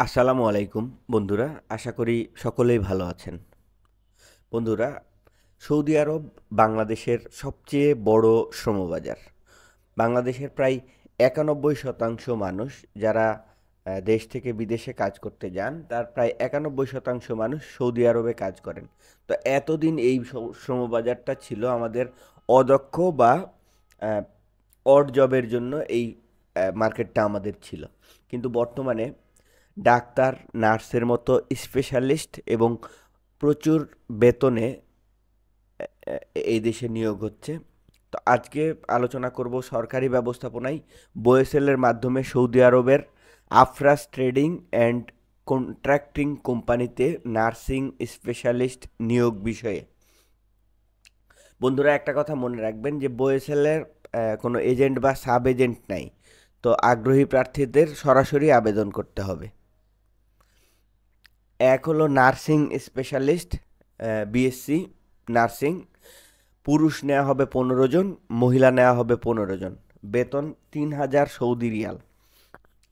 আসসালামু আলাইকুম বন্ধুরা, আশা করি সকলেই ভালো আছেন। বন্ধুরা, সৌদি আরব বাংলাদেশের সবচেয়ে বড় শ্রমবাজার। বাংলাদেশের প্রায় ৯১% মানুষ যারা দেশ থেকে বিদেশে কাজ করতে যান, তার প্রায় ৯১% মানুষ সৌদি আরবে কাজ করেন। তো এতদিন এই শ্রমবাজারটা ছিল আমাদের অদক্ষ বা অড জবের জন্য এই মার্কেটটা আমাদের ছিল। কিন্তু বর্তমানে ডাক্তার, নার্সের মতো স্পেশালিস্ট এবং প্রচুর বেতনে এই দেশে নিয়োগ হচ্ছে। তো আজকে আলোচনা করব সরকারি ব্যবস্থাপনায় বোয়েসেলের মাধ্যমে সৌদি আরবের আফরাস ট্রেডিং অ্যান্ড কন্ট্রাক্টিং কোম্পানিতে নার্সিং স্পেশালিস্ট নিয়োগ বিষয়ে। বন্ধুরা, একটা কথা মনে রাখবেন যে বোয়েসেলের কোনো এজেন্ট বা সাব এজেন্ট নাই। তো আগ্রহী প্রার্থীদের সরাসরি আবেদন করতে হবে। এক হলো নার্সিং স্পেশালিস্ট, বিএসসি নার্সিং। পুরুষ নেওয়া হবে 15 জন, মহিলা নেওয়া হবে 15 জন। বেতন 3000 সৌদি রিয়াল।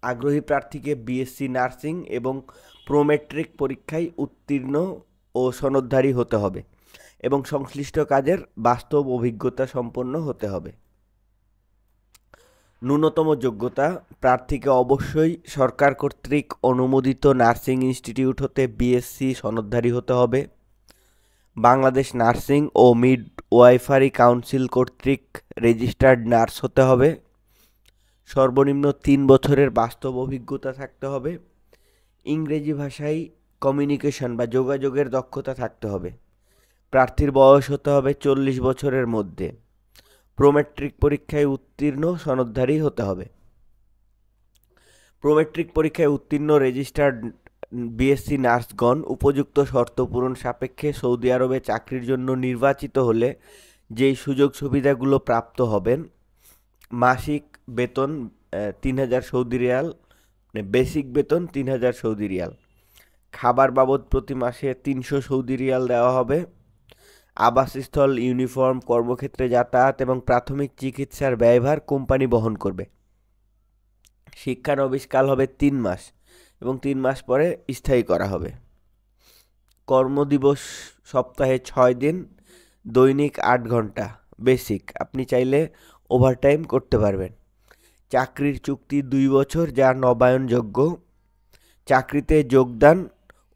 আগ্রহী প্রার্থীকে বিএসসি নার্সিং এবং প্রোমেট্রিক পরীক্ষায় উত্তীর্ণ ও সনদধারী হতে হবে এবং সংশ্লিষ্ট কাজের বাস্তব অভিজ্ঞতা সম্পন্ন হতে হবে। ন্যূনতম যোগ্যতা: প্রার্থীকে অবশ্যই সরকার কর্তৃক অনুমোদিত নার্সিং ইনস্টিটিউট হতে বিএসসি সনদধারী হতে হবে। বাংলাদেশ নার্সিং ও মিডওয়াইফারি কাউন্সিল কর্তৃক রেজিস্টার্ড নার্স হতে হবে। সর্বনিম্ন 3 বছরের বাস্তব অভিজ্ঞতা থাকতে হবে। ইংরেজি ভাষায় কমিউনিকেশন বা যোগাযোগের দক্ষতা থাকতে হবে। প্রার্থীর বয়স হতে হবে 40 বছরের মধ্যে। প্রোমেট্রিক পরীক্ষায় উত্তীর্ণ সনদধারী হতে হবে। প্রোমেট্রিক পরীক্ষায় উত্তীর্ণ রেজিস্টার্ড বিএসসি নার্সগণ উপযুক্ত শর্ত পূরণ সাপেক্ষে সৌদি আরবে চাকরির জন্য নির্বাচিত হলে যেই সুযোগ সুবিধাগুলো প্রাপ্ত হবেন: মাসিক বেতন 3000 সৌদি রিয়াল, বেসিক বেতন 3000 সৌদি রিয়াল। খাবার বাবদ প্রতি মাসে 300 সৌদি রিয়াল দেওয়া হবে। আবাসস্থল, ইউনিফর্ম, কর্মক্ষেত্রে যাতায়াত এবং প্রাথমিক চিকিৎসার ব্যয়ভার কোম্পানি বহন করবে। শিক্ষানবিশকাল হবে 3 মাস এবং 3 মাস পরে স্থায়ী করা হবে। কর্মদিবস সপ্তাহে 6 দিন, দৈনিক 8 ঘন্টা। বেসিক, আপনি চাইলে ওভারটাইম করতে পারবেন। চাকরির চুক্তি 2 বছর, যা নবায়নযোগ্য। চাকরিতে যোগদান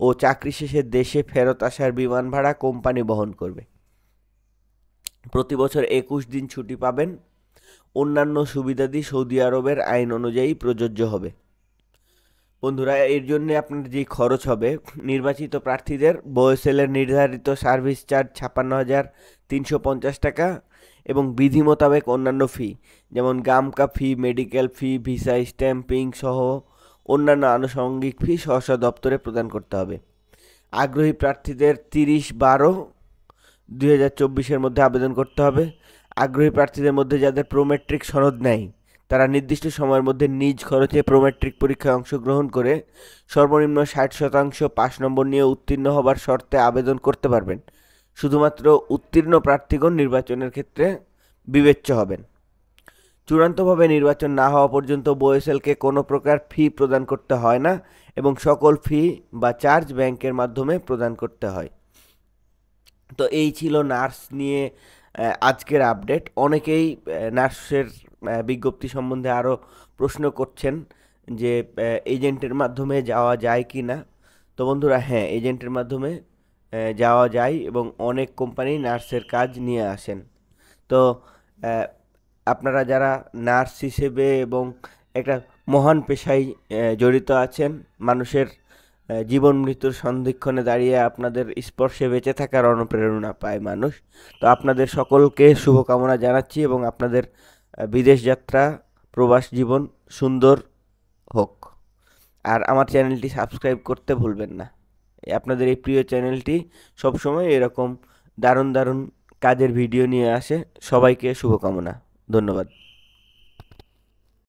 ও চাকরি শেষে দেশে ফেরত আসার বিমান ভাড়া কোম্পানি বহন করবে। প্রতি বছর 21 দিন ছুটি পাবেন। অন্যান্য সুবিধাদি সৌদি আরবের আইন অনুযায়ী প্রযোজ্য হবে। বন্ধুরা, এর জন্য আপনার যে খরচ হবে, নির্বাচিত প্রার্থীদের বোয়েসেলের নির্ধারিত সার্ভিস চার্জ 56,350 টাকা এবং বিধি মোতাবেক অন্যান্য ফি, যেমন গামকা ফি, মেডিকেল ফি, ভিসা স্ট্যাম্পিং সহ অন্যান্য আনুষঙ্গিক ফি স্ব দপ্তরে প্রদান করতে হবে। আগ্রহী প্রার্থীদের 30/12/2024 মধ্যে আবেদন করতে হবে। আগ্রহী প্রার্থীদের মধ্যে যাদের প্রোমেট্রিক সনদ নেই, তারা নির্দিষ্ট সময়ের মধ্যে নিজ খরচে প্রোমেট্রিক পরীক্ষায় অংশগ্রহণ করে সর্বনিম্ন 60% পাস নম্বর নিয়ে উত্তীর্ণ হবার শর্তে আবেদন করতে পারবেন। শুধুমাত্র উত্তীর্ণ প্রার্থীগণ নির্বাচনের ক্ষেত্রে বিবেচ্য হবেন। চূড়ান্তভাবে নির্বাচন না হওয়া পর্যন্ত বোয়েসেলকে কোনো প্রকার ফি প্রদান করতে হয় না এবং সকল ফি বা চার্জ ব্যাংকের মাধ্যমে প্রদান করতে হয়। তো এই ছিল নার্স নিয়ে আজকের আপডেট। অনেকেই নার্সের বিজ্ঞপ্তি সম্বন্ধে আরও প্রশ্ন করছেন যে এজেন্টের মাধ্যমে যাওয়া যায় কি না। তো বন্ধুরা, হ্যাঁ, এজেন্টের মাধ্যমে যাওয়া যায় এবং অনেক কোম্পানি নার্সের কাজ নিয়ে আসেন। তো আপনারা যারা নার্স হিসেবে এবং একটা মহান পেশায় জড়িত আছেন, মানুষের জীবন মৃত্যুর সন্ধিক্ষণে দাঁড়িয়ে আপনাদের স্পর্শে বেঁচে থাকার অনুপ্রেরণা পায় মানুষ। তো আপনাদের সকলকে শুভকামনা জানাচ্ছি এবং আপনাদের বিদেশ যাত্রা, প্রবাস জীবন সুন্দর হোক। আর আমার চ্যানেলটি সাবস্ক্রাইব করতে ভুলবেন না। আপনাদের এই প্রিয় চ্যানেলটি সবসময় এরকম দারুণ দারুণ কাজের ভিডিও নিয়ে আসে। সবাইকে শুভকামনা। ধন্যবাদ।